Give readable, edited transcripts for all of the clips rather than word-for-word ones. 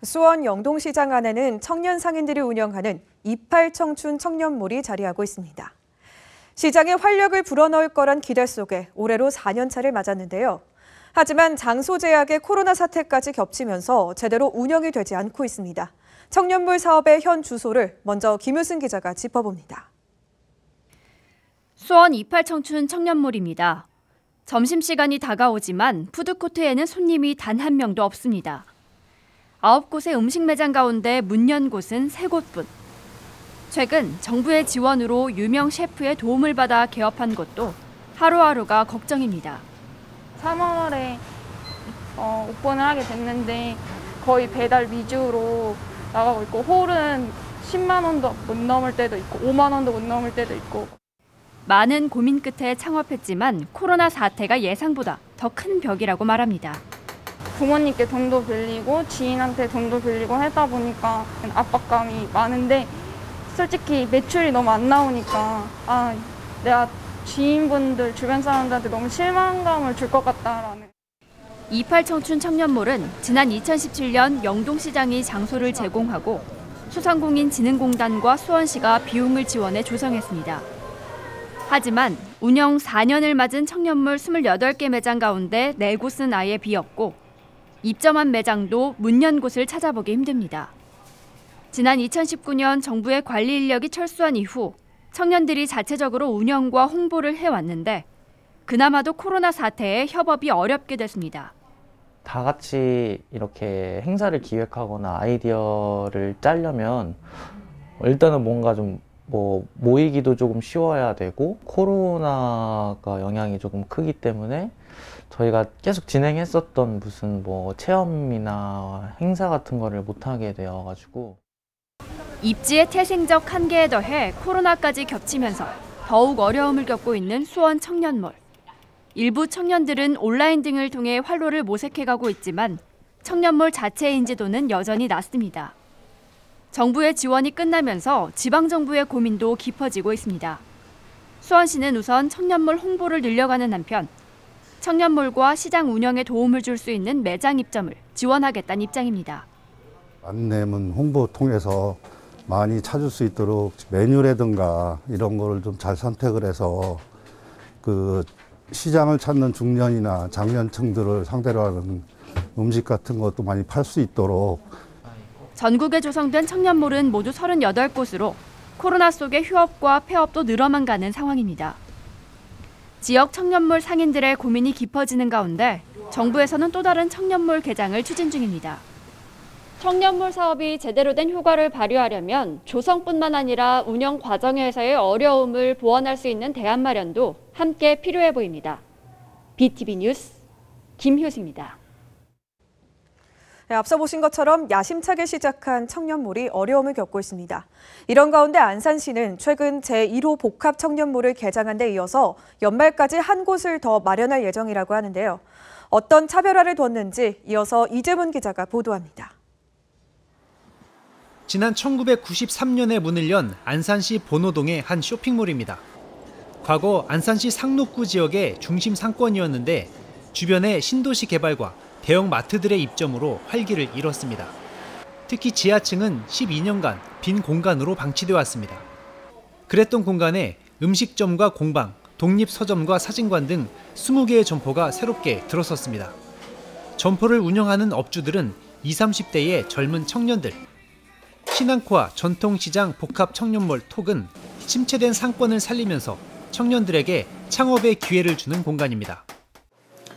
수원 영동시장 안에는 청년 상인들이 운영하는 28청춘 청년몰이 자리하고 있습니다. 시장에 활력을 불어넣을 거란 기대 속에 올해로 4년차를 맞았는데요. 하지만 장소 제약의 코로나 사태까지 겹치면서 제대로 운영이 되지 않고 있습니다. 청년몰 사업의 현 주소를 먼저 김효승 기자가 짚어봅니다. 수원 28청춘 청년몰입니다. 점심시간이 다가오지만 푸드코트에는 손님이 단 한 명도 없습니다. 9곳의 음식 매장 가운데 문 연 곳은 3곳뿐. 최근 정부의 지원으로 유명 셰프의 도움을 받아 개업한 곳도 하루하루가 걱정입니다. 3월에 오픈을 하게 됐는데 거의 배달 위주로 나가고 있고 홀은 10만 원도 못 넘을 때도 있고 5만 원도 못 넘을 때도 있고. 많은 고민 끝에 창업했지만 코로나 사태가 예상보다 더 큰 벽이라고 말합니다. 부모님께 돈도 빌리고 지인한테 돈도 빌리고 하다 보니까 압박감이 많은데 솔직히 매출이 너무 안 나오니까 내가 지인분들 주변 사람들한테 너무 실망감을 줄 것 같다라는. 28청춘 청년몰은 지난 2017년 영동시장이 장소를 제공하고 소상공인진흥공단과 수원시가 비용을 지원해 조성했습니다. 하지만 운영 4년을 맞은 청년몰 28개 매장 가운데 4곳은 아예 비었고 입점한 매장도 문 연 곳을 찾아보기 힘듭니다. 지난 2019년 정부의 관리 인력이 철수한 이후 청년들이 자체적으로 운영과 홍보를 해왔는데 그나마도 코로나 사태에 협업이 어렵게 됐습니다. 다 같이 이렇게 행사를 기획하거나 아이디어를 짜려면 일단은 뭔가 좀 모이기도 조금 쉬워야 되고 코로나가 영향이 조금 크기 때문에 저희가 계속 진행했었던 무슨 체험이나 행사 같은 거를 못하게 되어가지고 입지의 태생적 한계에 더해 코로나까지 겹치면서 더욱 어려움을 겪고 있는 수원 청년몰. 일부 청년들은 온라인 등을 통해 활로를 모색해가고 있지만 청년몰 자체의 인지도는 여전히 낮습니다. 정부의 지원이 끝나면서 지방정부의 고민도 깊어지고 있습니다. 수원시는 우선 청년몰 홍보를 늘려가는 한편 청년몰과 시장 운영에 도움을 줄 수 있는 매장 입점을 지원하겠다는 입장입니다. 안내문 홍보 통해서 많이 찾을 수 있도록 메뉴라든가 이런 거를 좀 잘 선택을 해서 그 시장을 찾는 중년이나 장년층들을 상대로 하는 음식 같은 것도 많이 팔 수 있도록. 전국에 조성된 청년몰은 모두 38곳으로 코로나 속에 휴업과 폐업도 늘어만 가는 상황입니다. 지역 청년몰 상인들의 고민이 깊어지는 가운데 정부에서는 또 다른 청년몰 개장을 추진 중입니다. 청년몰 사업이 제대로 된 효과를 발휘하려면 조성뿐만 아니라 운영 과정에서의 어려움을 보완할 수 있는 대안 마련도 함께 필요해 보입니다. BTV 뉴스 김효승입니다. 앞서 보신 것처럼 야심차게 시작한 청년몰이 어려움을 겪고 있습니다. 이런 가운데 안산시는 최근 제1호 복합 청년몰을 개장한 데 이어서 연말까지 한 곳을 더 마련할 예정이라고 하는데요. 어떤 차별화를 뒀는지 이어서 이재문 기자가 보도합니다. 지난 1993년에 문을 연 안산시 본호동의 한 쇼핑몰입니다. 과거 안산시 상록구 지역의 중심 상권이었는데 주변의 신도시 개발과 대형 마트들의 입점으로 활기를 잃었습니다. 특히 지하층은 12년간 빈 공간으로 방치되어 왔습니다. 그랬던 공간에 음식점과 공방, 독립서점과 사진관 등 20개의 점포가 새롭게 들어섰습니다. 점포를 운영하는 업주들은 20, 30대의 젊은 청년들. 신앙코아 전통시장 복합 청년몰 톡은 침체된 상권을 살리면서 청년들에게 창업의 기회를 주는 공간입니다.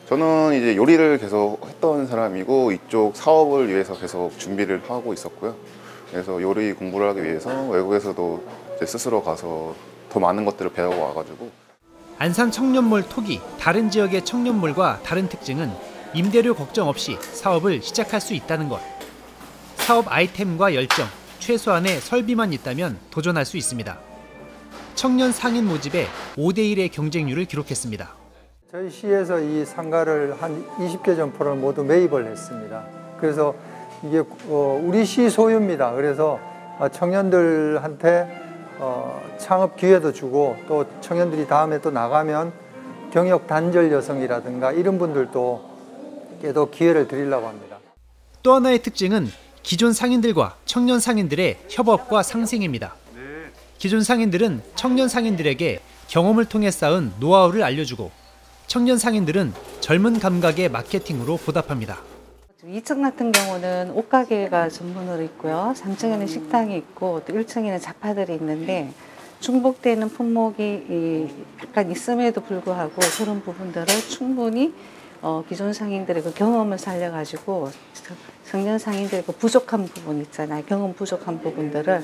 저는 이제 요리를 계속 했던 사람이고 이쪽 사업을 위해서 계속 준비를 하고 있었고요. 그래서 요리 공부를 하기 위해서 외국에서도 이제 스스로 가서 더 많은 것들을 배워와가지고. 안산 청년몰 톡이 다른 지역의 청년몰과 다른 특징은 임대료 걱정 없이 사업을 시작할 수 있다는 것. 사업 아이템과 열정, 최소한의 설비만 있다면 도전할 수 있습니다. 청년 상인 모집에 5대1의 경쟁률을 기록했습니다. 저희 시에서 이 상가를 한 20개 점포를 모두 매입을 했습니다. 그래서 이게 우리 시 소유입니다. 그래서 청년들한테 창업 기회도 주고 또 청년들이 다음에 또 나가면 경력 단절 여성이라든가 이런 분들도 기회를 드리려고 합니다. 또 하나의 특징은 기존 상인들과 청년 상인들의 협업과 상생입니다. 기존 상인들은 청년 상인들에게 경험을 통해 쌓은 노하우를 알려주고 청년 상인들은 젊은 감각의 마케팅으로 보답합니다. 2층 같은 경우는 옷가게가 전문으로 있고요. 3층에는 식당이 있고 또 1층에는 잡화들이 있는데 중복되는 품목이 약간 있음에도 불구하고 그런 부분들을 충분히 기존 상인들의 그 경험을 살려가지고 청년 상인들의 그 부족한 부분 있잖아요. 경험 부족한 부분들을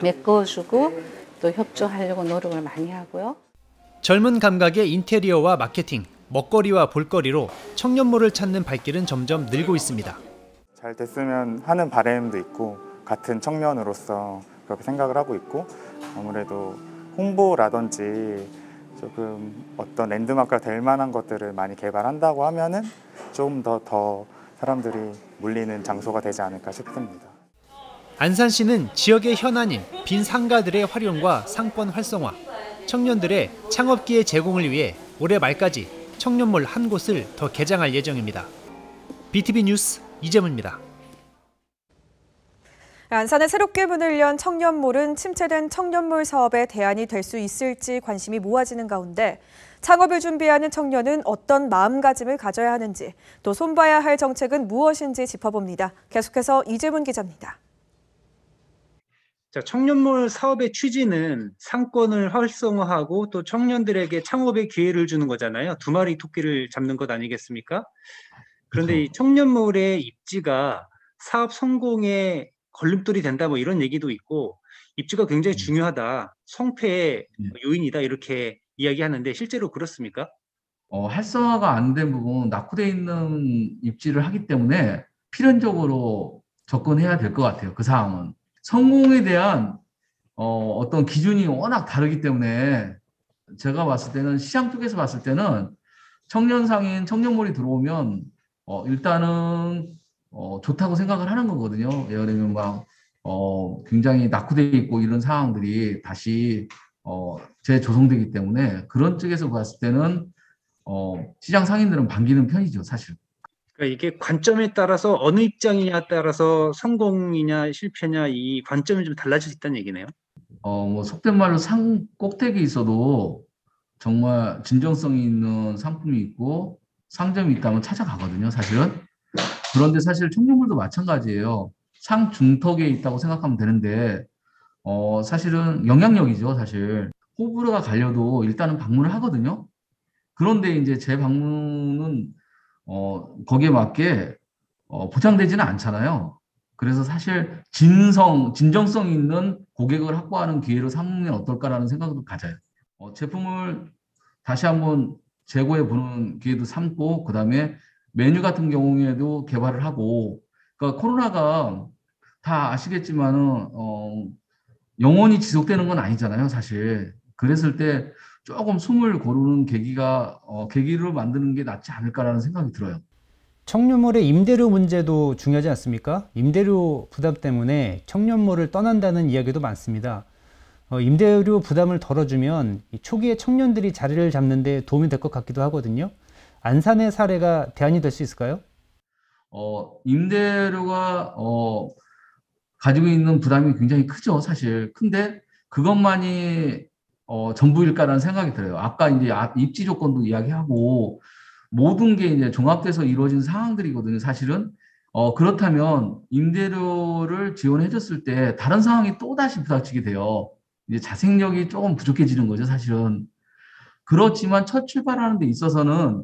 메꿔주고 또 협조하려고 노력을 많이 하고요. 젊은 감각의 인테리어와 마케팅, 먹거리와 볼거리로 청년몰을 찾는 발길은 점점 늘고 있습니다. 잘 됐으면 하는 바람도 있고 같은 청년으로서 그렇게 생각을 하고 있고 아무래도 홍보라든지 조금 어떤 랜드마크가 될 만한 것들을 많이 개발한다고 하면은 좀 더 사람들이 몰리는 장소가 되지 않을까 싶습니다. 안산시는 지역의 현안인 빈 상가들의 활용과 상권 활성화, 청년들의 창업기회 제공을 위해 올해 말까지 청년몰 한 곳을 더 개장할 예정입니다. BTV 뉴스 이재문입니다. 안산에 새롭게 문을 연 청년몰은 침체된 청년몰 사업의 대안이 될 수 있을지 관심이 모아지는 가운데 창업을 준비하는 청년은 어떤 마음가짐을 가져야 하는지 또 손봐야 할 정책은 무엇인지 짚어봅니다. 계속해서 이재문 기자입니다. 자, 청년몰 사업의 취지는 상권을 활성화하고 또 청년들에게 창업의 기회를 주는 거잖아요. 두 마리 토끼를 잡는 것 아니겠습니까? 그런데 이 청년몰의 입지가 사업 성공의 걸림돌이 된다 뭐 이런 얘기도 있고 입지가 굉장히 중요하다, 성패의 요인이다 이렇게 이야기하는데 실제로 그렇습니까? 활성화가 안 된 부분, 낙후되어 있는 입지를 하기 때문에 필연적으로 접근해야 될 것 같아요. 그 상황은. 성공에 대한 어떤 기준이 워낙 다르기 때문에 제가 봤을 때는 시장 쪽에서 봤을 때는 청년 상인, 청년몰이 들어오면 일단은 좋다고 생각을 하는 거거든요. 예를 들면 막 굉장히 낙후되어 있고 이런 상황들이 다시 재조성되기 때문에 그런 쪽에서 봤을 때는 시장 상인들은 반기는 편이죠, 사실. 그러니까 이게 관점에 따라서 어느 입장이냐에 따라서 성공이냐 실패냐 이 관점이 좀 달라질 수 있다는 얘기네요. 뭐 속된 말로 산 꼭대기에 있어도 정말 진정성이 있는 상품이 있고 상점이 있다면 찾아가거든요, 사실은. 그런데 사실 청년몰도 마찬가지예요. 상중턱에 있다고 생각하면 되는데 사실은 영향력이죠, 사실. 호불호가 갈려도 일단은 방문을 하거든요. 그런데 이제 제 방문은 거기에 맞게 보장되지는 않잖아요. 그래서 사실 진정성 있는 고객을 확보하는 기회로 삼으면 어떨까라는 생각도 가져요. 제품을 다시 한번 재고해 보는 기회도 삼고 그다음에 메뉴 같은 경우에도 개발을 하고 그러니까 코로나가 다 아시겠지만은 영원히 지속되는 건 아니잖아요, 사실. 그랬을 때 조금 숨을 고르는 계기를 만드는 게 낫지 않을까라는 생각이 들어요. 청년몰의 임대료 문제도 중요하지 않습니까? 임대료 부담 때문에 청년몰을 떠난다는 이야기도 많습니다. 임대료 부담을 덜어주면 초기에 청년들이 자리를 잡는 데 도움이 될 것 같기도 하거든요. 안산의 사례가 대안이 될 수 있을까요? 임대료가 가지고 있는 부담이 굉장히 크죠, 사실. 근데 그것만이 전부일까라는 생각이 들어요. 아까 이제 입지 조건도 이야기하고 모든 게 이제 종합돼서 이루어진 상황들이거든요, 사실은. 그렇다면 임대료를 지원해줬을 때 다른 상황이 또다시 부닥치게 돼요. 이제 자생력이 조금 부족해지는 거죠, 사실은. 그렇지만 첫 출발하는 데 있어서는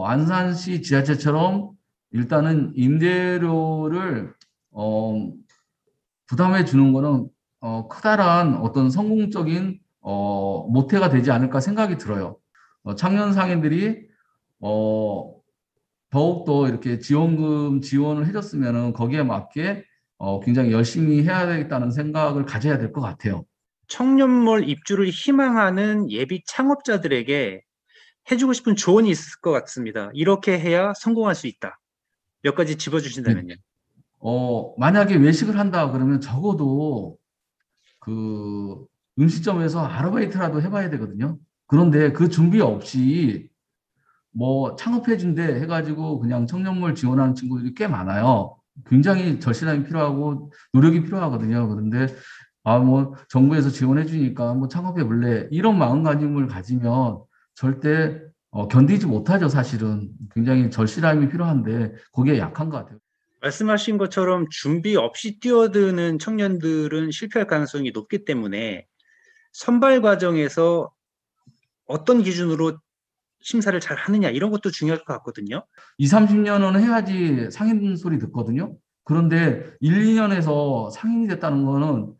안산시 지자체처럼 일단은 임대료를 부담해 주는 거는 커다란 어떤 성공적인 모태가 되지 않을까 생각이 들어요. 청년 상인들이 더욱더 이렇게 지원을 해줬으면 거기에 맞게 굉장히 열심히 해야 되겠다는 생각을 가져야 될 것 같아요. 청년몰 입주를 희망하는 예비 창업자들에게 해주고 싶은 조언이 있을 것 같습니다. 이렇게 해야 성공할 수 있다. 몇 가지 짚어주신다면요. 만약에 외식을 한다 그러면 적어도 그 음식점에서 아르바이트라도 해봐야 되거든요. 그런데 그 준비 없이 뭐 창업해준대 해가지고 그냥 청년몰 지원하는 친구들이 꽤 많아요. 굉장히 절실함이 필요하고 노력이 필요하거든요. 그런데 뭐 정부에서 지원해 주니까 뭐 창업해 볼래 이런 마음가짐을 가지면 절대 견디지 못하죠. 사실은 굉장히 절실함이 필요한데 거기에 약한 것 같아요. 말씀하신 것처럼 준비 없이 뛰어드는 청년들은 실패할 가능성이 높기 때문에 선발 과정에서 어떤 기준으로 심사를 잘 하느냐 이런 것도 중요할 것 같거든요. 20, 30년은 해야지 상인 소리 듣거든요. 그런데 1, 2년에서 상인이 됐다는 거는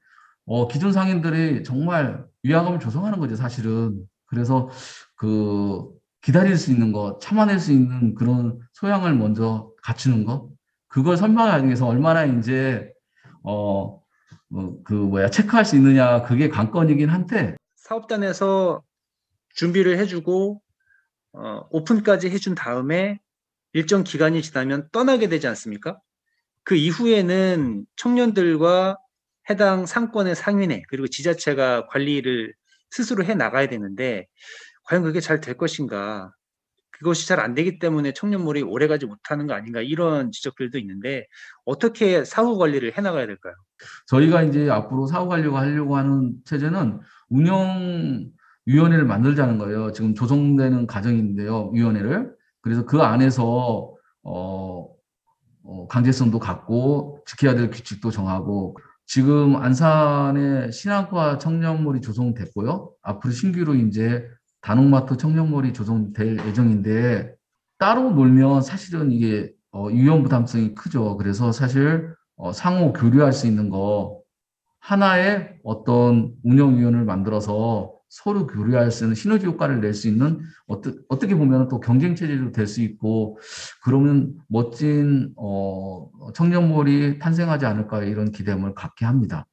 기존 상인들이 정말 위화감을 조성하는 거죠, 사실은. 그래서 기다릴 수 있는 거, 참아낼 수 있는 그런 소양을 먼저 갖추는 거, 그걸 선방하기 위해서 얼마나 이제 체크할 수 있느냐, 그게 관건이긴 한데. 사업단에서 준비를 해주고 오픈까지 해준 다음에 일정 기간이 지나면 떠나게 되지 않습니까? 그 이후에는 청년들과 해당 상권의 상인회 그리고 지자체가 관리를 스스로 해 나가야 되는데 과연 그게 잘 될 것인가? 그것이 잘 안 되기 때문에 청년몰이 오래가지 못하는 거 아닌가 이런 지적들도 있는데 어떻게 사후 관리를 해 나가야 될까요? 저희가 이제 앞으로 사후 관리를 하려고 하는 체제는 운영위원회를 만들자는 거예요. 지금 조성되는 과정인데요, 위원회를. 그래서 그 안에서 강제성도 갖고 지켜야 될 규칙도 정하고, 지금 안산에 신안과 청년몰이 조성됐고요. 앞으로 신규로 이제 단옥마트 청년몰이 조성될 예정인데, 따로 놀면 사실은 이게 위험 부담성이 크죠. 그래서 사실 상호 교류할 수 있는 거, 하나의 어떤 운영위원회를 만들어서 서로 교류할 수 있는 시너지 효과를 낼 수 있는 어떻게 보면 또 경쟁 체제도 될 수 있고, 그러면 멋진 청년몰이 탄생하지 않을까 이런 기대감을 갖게 합니다.